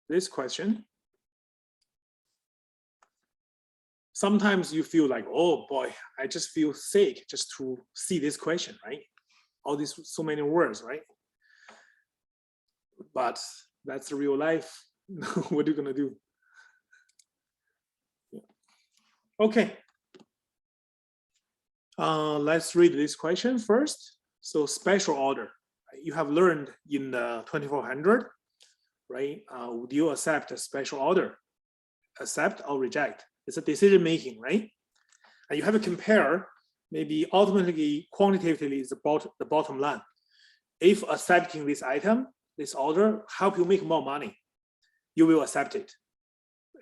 this question. Sometimes you feel like, oh boy, I just feel sick just to see this question, right? All these so many words, right? But that's real life. What are you gonna do? Okay. Let's read this question first. So special order, you have learned in the 2400, right? Would you accept a special order? Accept or reject? It's a decision making, right? And you have to compare, maybe ultimately quantitatively is the bottom line. If accepting this item, this order help you make more money, you will accept it.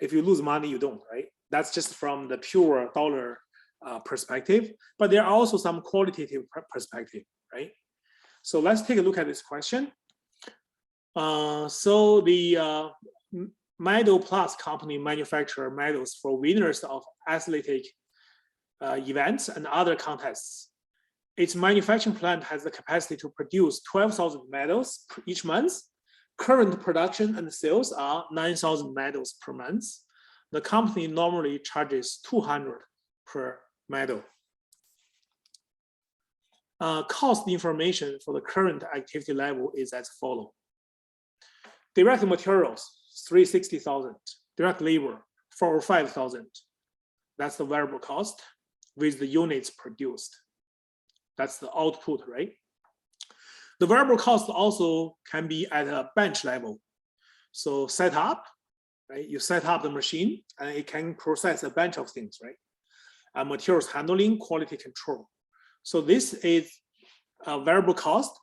If you lose money, you don't, right? That's just from the pure dollar perspective, but there are also some qualitative perspective, right? So let's take a look at this question. So the Medal Plus company manufacture medals for winners of athletic events and other contests. Its manufacturing plant has the capacity to produce 12,000 medals each month. Current production and sales are 9,000 medals per month. The company normally charges 200 per medal. Cost information for the current activity level is as follows. Direct materials, 360,000. Direct labor, 4 or 5,000. That's the variable cost with the units produced. That's the output, right? The variable cost also can be at a bench level. So setup, right? You set up the machine and it can process a bunch of things, right? Materials handling, quality control. So this is a variable cost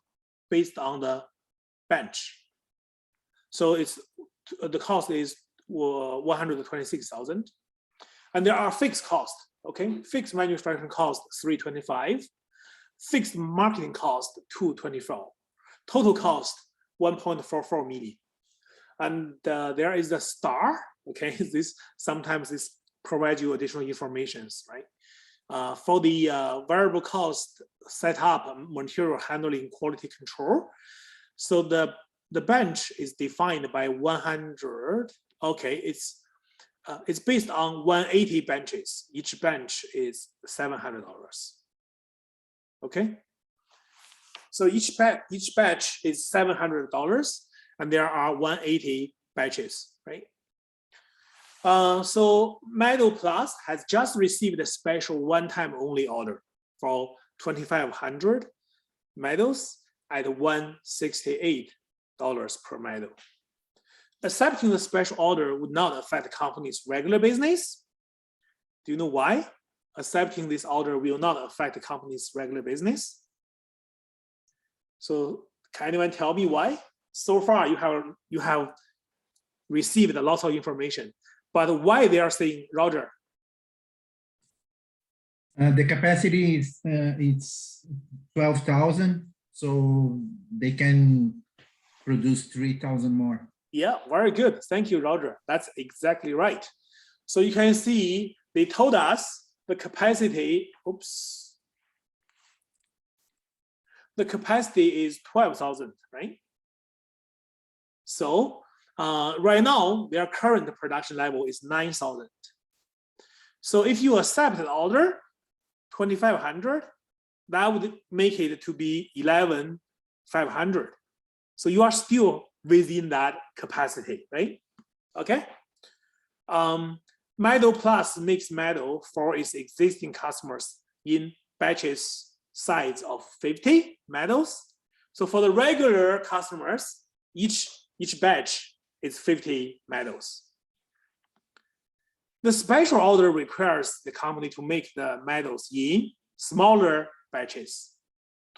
based on the bench. So it's the cost is 126,000, and there are fixed costs. Okay, fixed manufacturing cost 325, fixed marketing cost 224, total cost 1.44 million. And there is the star. Okay, this sometimes this provides you additional information, right? For the variable cost setup, material handling, quality control. So the bench is defined by 100. Okay, it's based on 180 benches. Each bench is $700. Okay, so each batch is $700, and there are 180 batches, right? So Medal Plus has just received a special one-time only order for 2,500 medals at $168 per medal. Accepting the special order would not affect the company's regular business. Do you know why? Accepting this order will not affect the company's regular business. So can anyone tell me why? So far you have received a lot of information, but why they are saying, Roger? The capacity is it's 12,000, so they can produce 3,000 more. Yeah, very good. Thank you, Roger. That's exactly right. So you can see they told us the capacity, oops. The capacity is 12,000, right? So right now, their current production level is 9,000. So if you accept the order, 2,500, that would make it to be 11,500. So you are still within that capacity, right? Okay. Medal Plus makes medal for its existing customers in batches size of 50 medals. So for the regular customers, each batch is 50 medals. The special order requires the company to make the medals in smaller batches,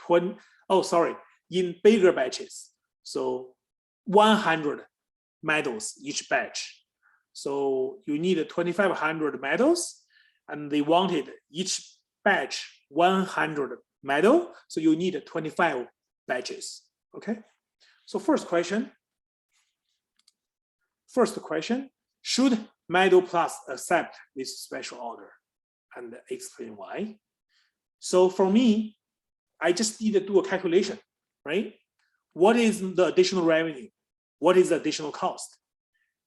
in bigger batches. So 100 medals each batch. So you need 2,500 medals, and they wanted each batch 100 medal. So you need 25 batches. Okay. So first question, should Medal Plus accept this special order? And explain why. So for me, I just need to do a calculation, right? What is the additional revenue? What is the additional cost?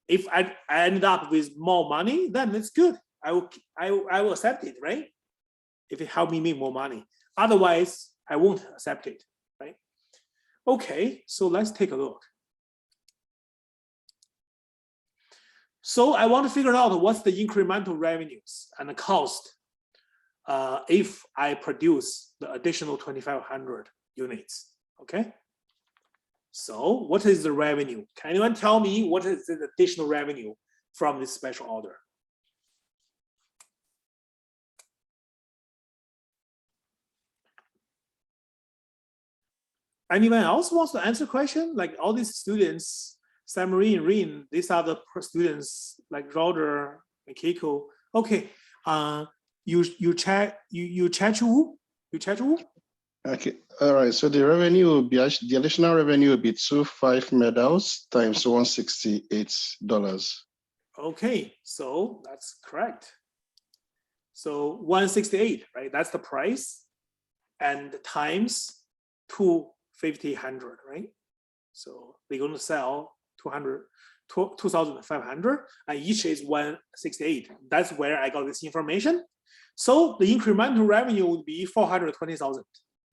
If I ended up with more money, then it's good. I will accept it, right? If it help me make more money. Otherwise, I won't accept it, right? Okay, so let's take a look. So I want to figure out what's the incremental revenues and the cost if I produce the additional 2,500 units, okay? So what is the revenue? Can anyone tell me what is the additional revenue from this special order? Anyone else wants to answer the question? Like all these students, Samarine, Rin, these are the students like Roger, Keiko. Okay, you chat Wu? Okay, all right. So the revenue will be the additional revenue will be 25 medals times $168. Okay, so that's correct. So 168, right? That's the price, and times 2,500, right? So they're going to sell 2,500, and each is 168. That's where I got this information. So the incremental revenue would be 420,000.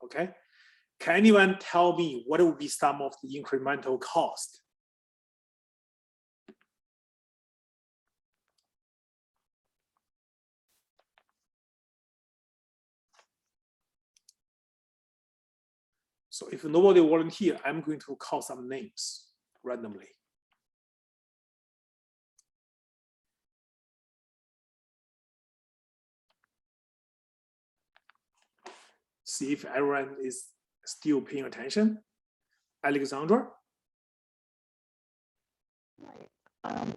Okay. Can anyone tell me what would be some of the incremental cost? So if nobody volunteer, I'm going to call some names randomly. See if everyone is still paying attention. Alexandra? I'm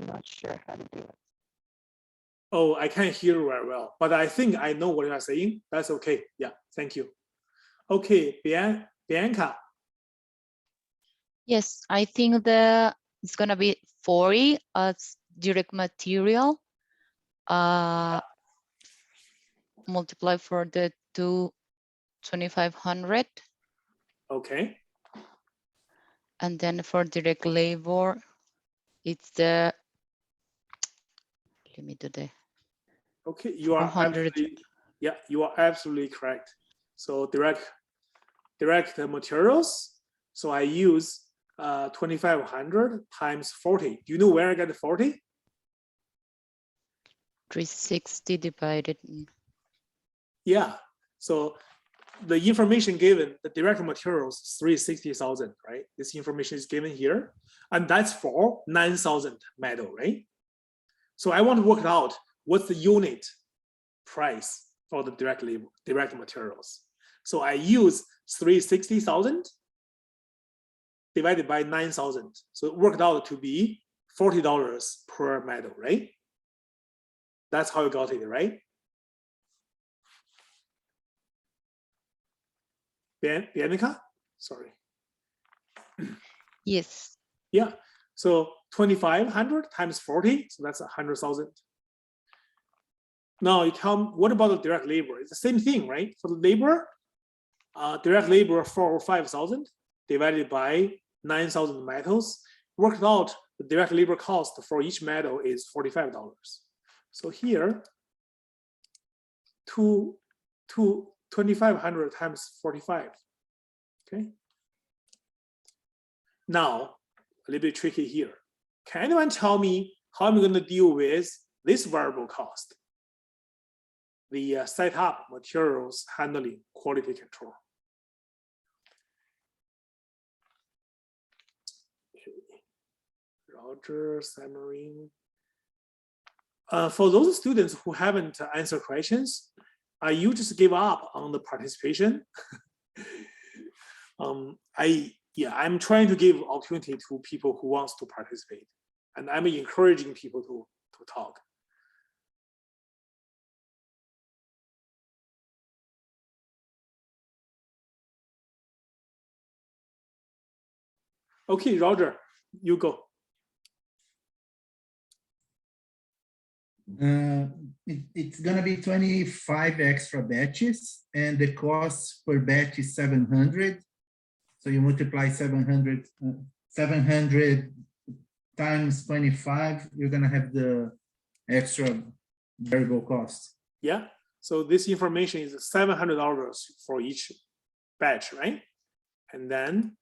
not sure how to do it. Oh, I can't hear very well, but I think I know what you are saying. That's okay. Yeah, thank you. Okay, Bianca. Yes, I think it's gonna be 40 as direct material. Multiply for the 2,500. Okay. And then for direct labor, it's the, let me do the. Okay, you are 400. absolutely, yeah, you are absolutely correct. So direct materials. So I use 2,500 times 40. Do you know where I got the 40? 360 divided. Yeah. So the information given, the direct materials, 360,000, right? This information is given here, and that's for 9,000 metal, right? So I want to work out what's the unit price for the direct materials. So I use 360,000 divided by 9,000. So it worked out to be $40 per metal, right? That's how you got it, right? Bianca? Sorry. Yes. Yeah. So 2,500 times 40, so that's 100,000. Now you tell me, what about the direct labor? It's the same thing, right? For the labor, direct labor 4 or 5,000 divided by 9,000 metals, worked out the direct labor cost for each metal is $45. So here, 2,500 times 45. Okay. Now, a little bit tricky here. Can anyone tell me how I'm going to deal with this variable cost? The setup, materials, handling, quality control. Okay. Roger, Samarine. For those students who haven't answered questions, you just give up on the participation. I'm trying to give opportunity to people who wants to participate, and I'm encouraging people to talk. Okay, Roger, you go. It's gonna be 25 extra batches, and the cost per batch is 700. So you multiply 700 times 25, you're gonna have the extra variable cost. Yeah. So this information is $700 for each batch, right? And then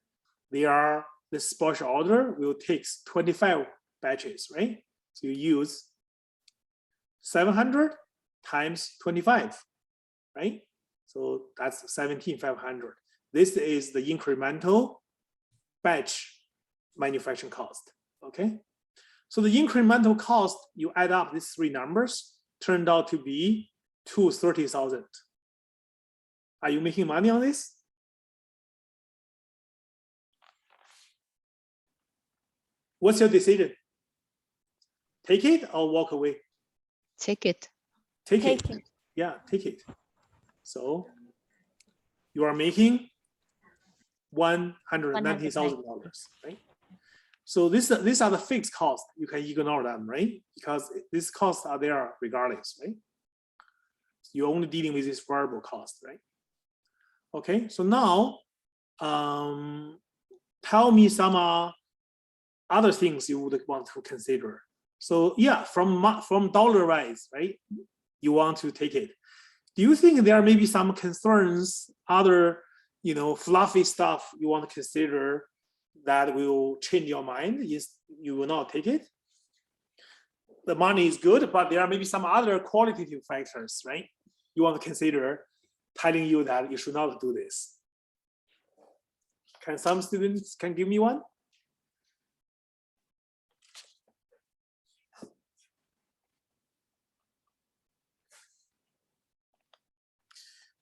this special order will take 25 batches, right? So you use 700 times 25, right? So that's 17,500. This is the incremental batch manufacturing cost, okay? So the incremental cost, you add up these three numbers, turned out to be 230,000. Are you making money on this? What's your decision? Take it or walk away? Take it. Take Take it. Yeah, take it. So you are making $190,000, right? So these are the fixed costs. You can ignore them, right? Because these costs are there regardless, right? You're only dealing with this variable cost, right? Okay, so now tell me some other things you would want to consider. So yeah, from dollar wise, right? You want to take it. Do you think there may be some concerns, other, fluffy stuff you want to consider that will change your mind? Yes, you will not take it. The money is good, but there are maybe some other qualitative factors, right? You want to consider telling you that you should not do this. Can some students give me one?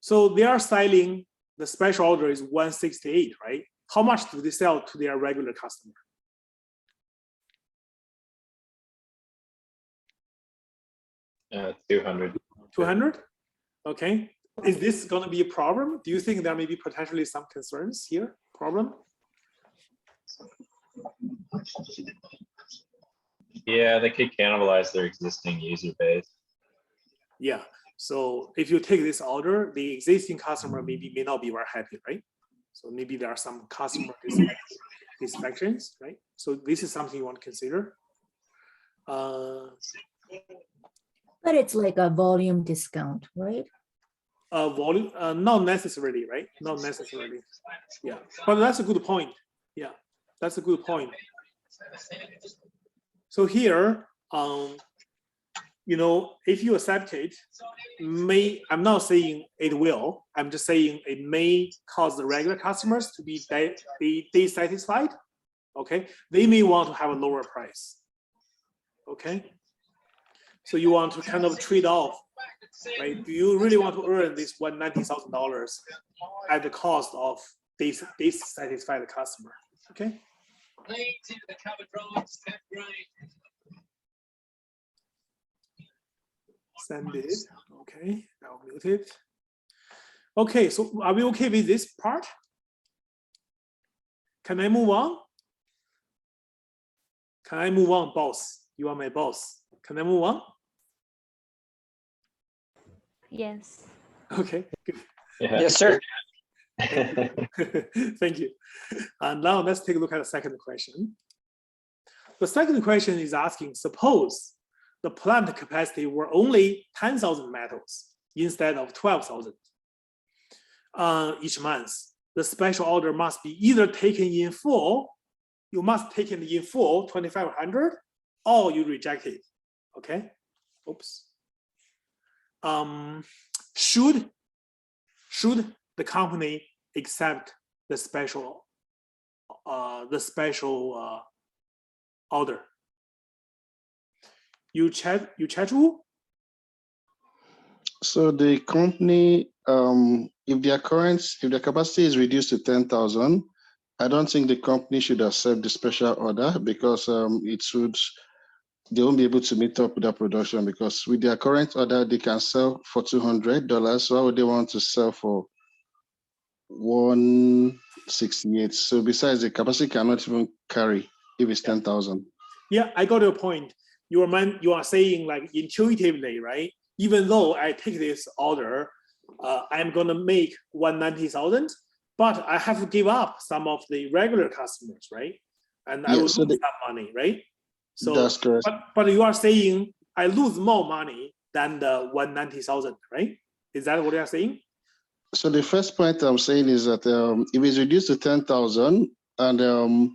So they are selling, the special order is 168, right? How much do they sell to their regular customer? $200. 200? Okay. Is this going to be a problem? Do you think there may be potentially some concerns here? Problem? Yeah, they could cannibalize their existing user base. Yeah. So if you take this order, the existing customer may not be very happy, right? So maybe there are some customer dissatisfactions, right? So this is something you want to consider. But it's like a volume discount, right? Volume, not necessarily, right? Not necessarily. Yeah, but that's a good point. Yeah, that's a good point. So here, if you accept it, I'm not saying it will, I'm just saying it may cause the regular customers to be dissatisfied. Okay, they may want to have a lower price. Okay, so you want to kind of trade off, right? Do you really want to earn this $190,000 at the cost of dissatisfy the customer? Okay. Send it. Okay, I'll mute it. Okay, so are we okay with this part? Can I move on? Can I move on, boss? You are my boss. Can I move on? Yes. Okay, good. Yeah. Yes, sir. Thank you. And now let's take a look at the second question. The second question is asking, suppose the plant capacity were only 10,000 metals instead of 12,000 each month. The special order must be either taken in full, you must take it in full, 2,500, or you reject it. Okay. Oops. Should the company accept the special order? You chat. So the company, if their capacity is reduced to 10,000, I don't think the company should accept the special order because they won't be able to meet up with their production, because with their current order, they can sell for $200. So why would they want to sell for 168? So besides, the capacity cannot even carry if it's 10,000. Yeah, I got your point. You are saying like intuitively, right? Even though I take this order, I'm gonna make 190,000, but I have to give up some of the regular customers, right? And I will lose that money, right? So, That's correct. but you are saying I lose more money than the 190,000, right? Is that what you are saying? So the first point I'm saying is that if it's reduced to 10,000 and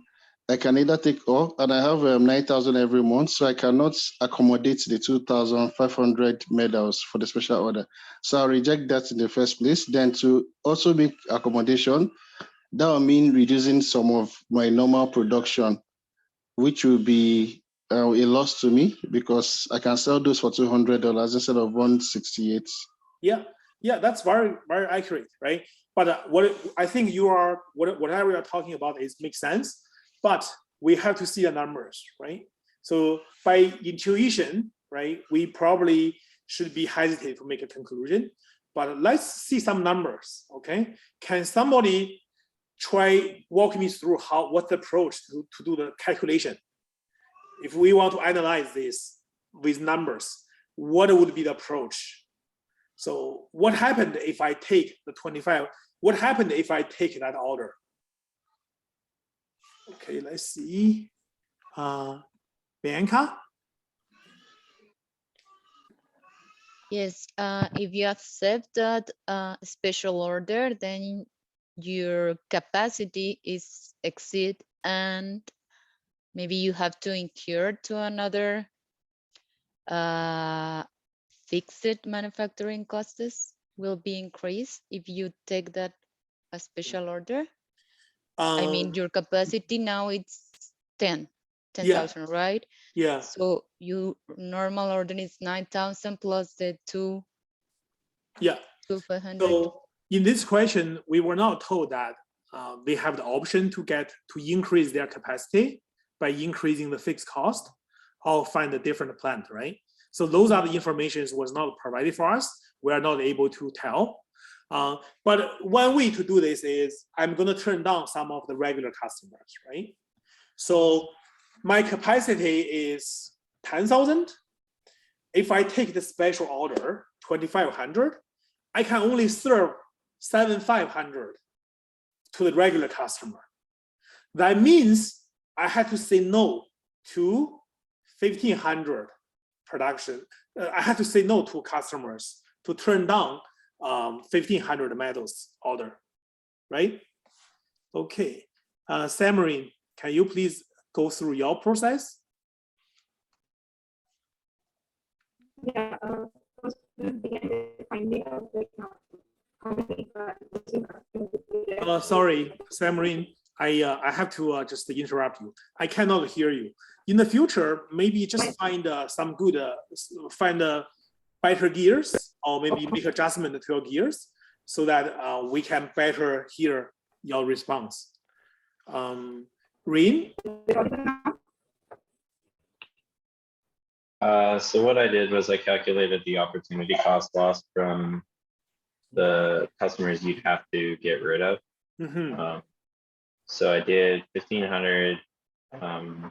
I can either take off and I have 9,000 every month, so I cannot accommodate the 2,500 medals for the special order. So I'll reject that in the first place. Then to also make accommodation, that will mean reducing some of my normal production, which will be a loss to me because I can sell those for $200 instead of 168. Yeah, that's very, very accurate, right? But what I think you are, whatever you're talking about is makes sense, but we have to see the numbers, right? So by intuition, right, we probably should be hesitant to make a conclusion, but let's see some numbers, okay? Can somebody try walk me through what's the approach to do the calculation? If we want to analyze this with numbers, what would be the approach? So what happened if I take the 25? What happened if I take that order? Okay, let's see. Bianca? Yes, if you accept that special order, then your capacity is exceed and maybe you have to incur to another fixed manufacturing costs will be increased if you take that a special order. I mean, your capacity now it's 10,000, right? Yeah. So your normal order is 9,000 plus the 2. Yeah. 2,500. So in this question, we were not told that they have the option to increase their capacity by increasing the fixed cost or find a different plant, right? So those are the information was not provided for us. We are not able to tell. But one way to do this is I'm going to turn down some of the regular customers, right? So my capacity is 10,000. If I take the special order, 2,500, I can only serve 7,500 to the regular customer. That means I had to say no to 1,500 production. I had to say no to customers to turn down 1,500 metals order, right? Okay, Samarin, can you please go through your process? Yeah. Sorry, Samarin, I have to just interrupt you. I cannot hear you. In the future, maybe just find some good, find better gears, or maybe make adjustment to your gears so that we can better hear your response. Rin? So what I did was I calculated the opportunity cost loss from the customers you'd have to get rid of. Mm-hmm. So I did 1,500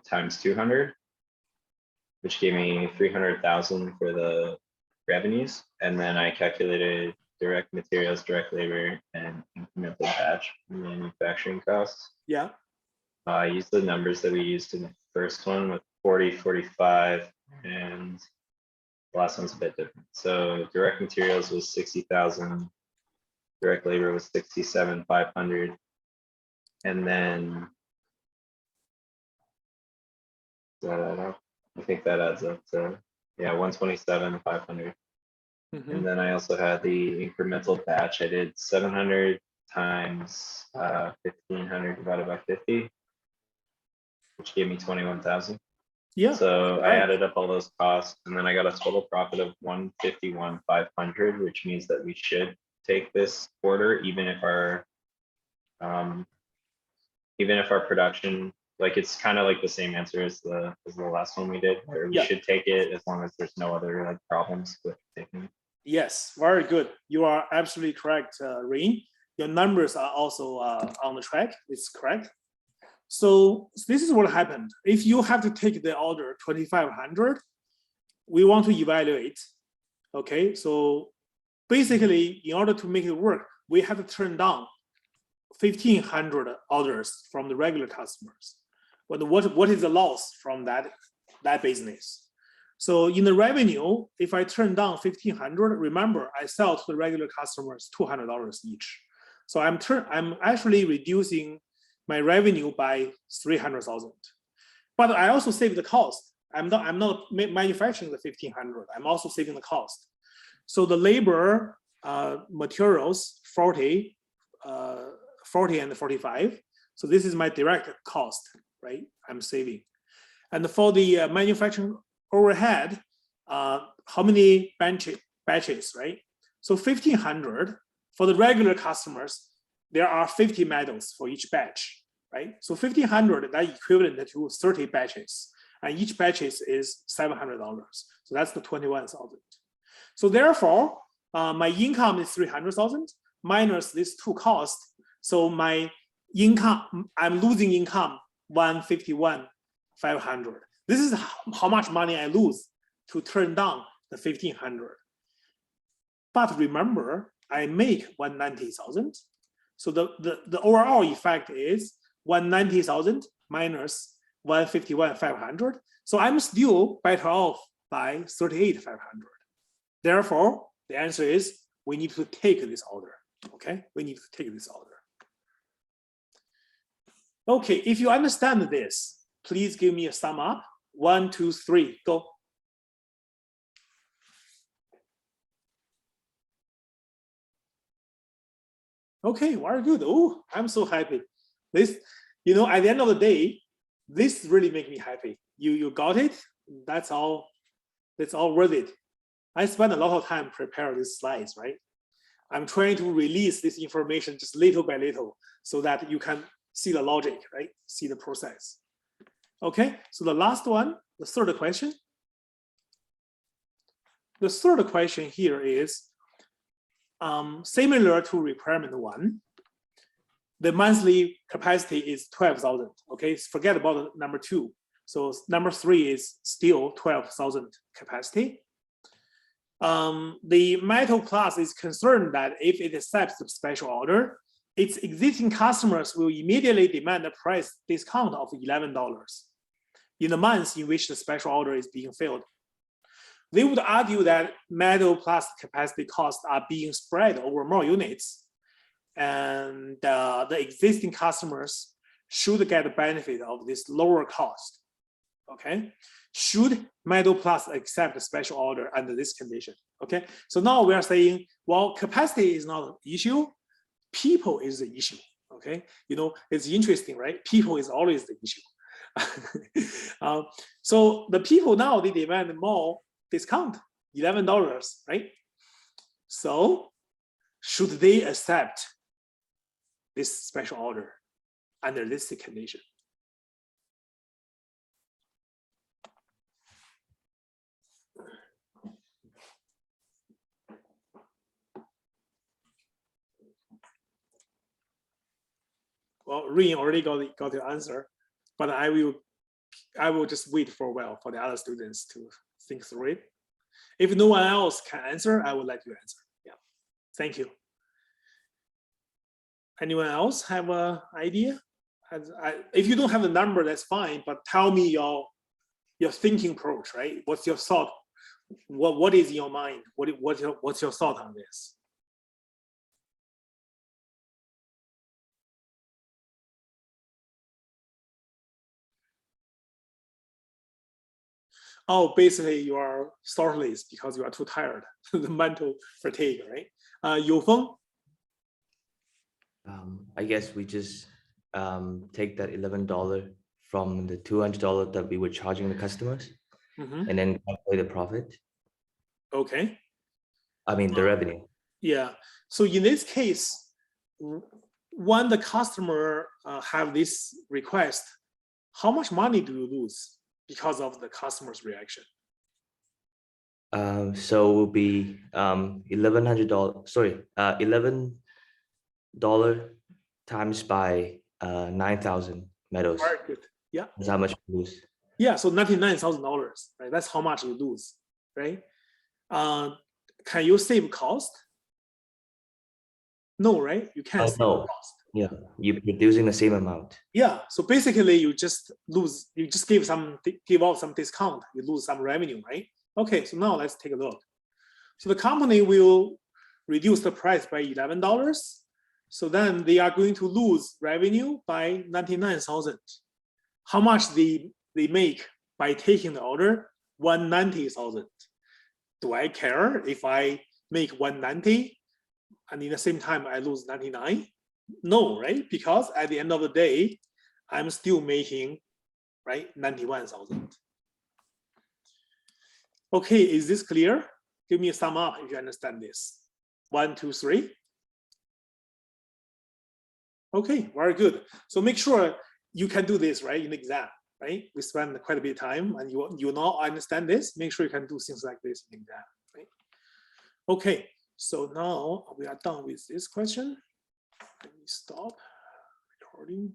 times 200, which gave me 300,000 for the revenues. And then I calculated direct materials, direct labor, and incremental batch manufacturing costs. Yeah. I used the numbers that we used in the first one with 40, 45, and the last one's a bit different. So direct materials was 60,000, direct labor was 67,500, and then I think that adds up to 127,500. Mm-hmm. And then I also had the incremental batch. I did 700 times 1,500 divided by 50, which gave me 21,000. Yeah. So right. I added up all those costs, and then I got a total profit of 151,500, which means that we should take this order, even if our production, like, it's kind of like the same answer as the last one we did, where we should take it as long as there's no other like problems with taking it. Yes, very good. You are absolutely correct, Rin. Your numbers are also on the track. It's correct. So this is what happened. If you have to take the order 2,500, we want to evaluate. Okay, so basically, in order to make it work, we have to turn down 1,500 orders from the regular customers. But what is the loss from that that business. So in the revenue, if I turn down 1,500, remember I sell to the regular customers $200 each. So I'm actually reducing my revenue by 300,000. But I also save the cost. I'm not manufacturing the 1,500. I'm also saving the cost. So the labor, materials, 40 and 45. So this is my direct cost, right? I'm saving. And for the manufacturing overhead, how many batches, right? So 1,500 for the regular customers, there are 50 medals for each batch, right? So 1,500, that equivalent to 30 batches. And each batch is $700. So that's the 21,000. So therefore, my income is 300,000 minus these two costs. So my income, I'm losing income 151,500. This is how much money I lose to turn down the 1,500. But remember, I make 190,000. So the overall effect is 190,000 minus 151,500. So I'm still better off by 38,500. Therefore, the answer is we need to take this order. Okay, we need to take this order. Okay, if you understand this, please give me a sum up. 1, 2, 3, go. Okay, very good. Oh, I'm so happy. This, you know, at the end of the day, this really makes me happy. You got it. That's all worth it. I spent a lot of time preparing these slides, right? I'm trying to release this information just little by little so that you can see the logic, right? See the process. Okay, so the last one, the third question. The third question here is similar to requirement 1. The monthly capacity is 12,000. Okay, forget about number 2. So number 3 is still 12,000 capacity. The metal class is concerned that if it accepts the special order, its existing customers will immediately demand a price discount of $11 in the months in which the special order is being filled. They would argue that metal plus capacity costs are being spread over more units, and the existing customers should get the benefit of this lower cost. Okay, should metal plus accept the special order under this condition? Okay, so now we are saying, well, capacity is not an issue, people is the issue. Okay, you know, it's interesting, right? People is always the issue. So the people now, they demand more discount, $11, right? So should they accept this special order under this condition? Well, Rin already got the answer, but I will just wait for a while for the other students to think through it. If no one else can answer, I will let you answer. Yeah, thank you. Anyone else have an idea? If you don't have the number, that's fine, but tell me your thinking approach, right? What's your thought? What is in your mind? What's your thought on this? Oh, basically you are thoughtless because you are too tired, the mental fatigue, right? Yufeng? I guess we just take that $11 from the $200 that we were charging the customers, and then calculate the profit. Okay. I mean the revenue. Yeah. So in this case, when the customer have this request, how much money do you lose because of the customer's reaction? So it will be $1,100. Sorry, $11 times by 9,000 medals. Very good. Yeah. That's how much we lose. Yeah. So $99,000, right? That's how much you lose, right? Can you save cost? No, right? You can't save no. cost. Yeah, you're producing the same amount. Yeah, so basically you just give out some discount, you lose some revenue, right? Okay, so now let's take a look. So the company will reduce the price by $11. So then they are going to lose revenue by 99,000. How much they make by taking the order? 190,000. Do I care if I make 190 and in the same time I lose 99? No, right? Because at the end of the day, I'm still making, right, 91,000. Okay, is this clear? Give me a sum up if you understand this. 1, 2, 3. Okay, very good. So make sure you can do this, right, in the exam, right? We spend quite a bit of time and you now understand this. Make sure you can do things like this in the exam, right? Okay, so now we are done with this question. Let me stop recording.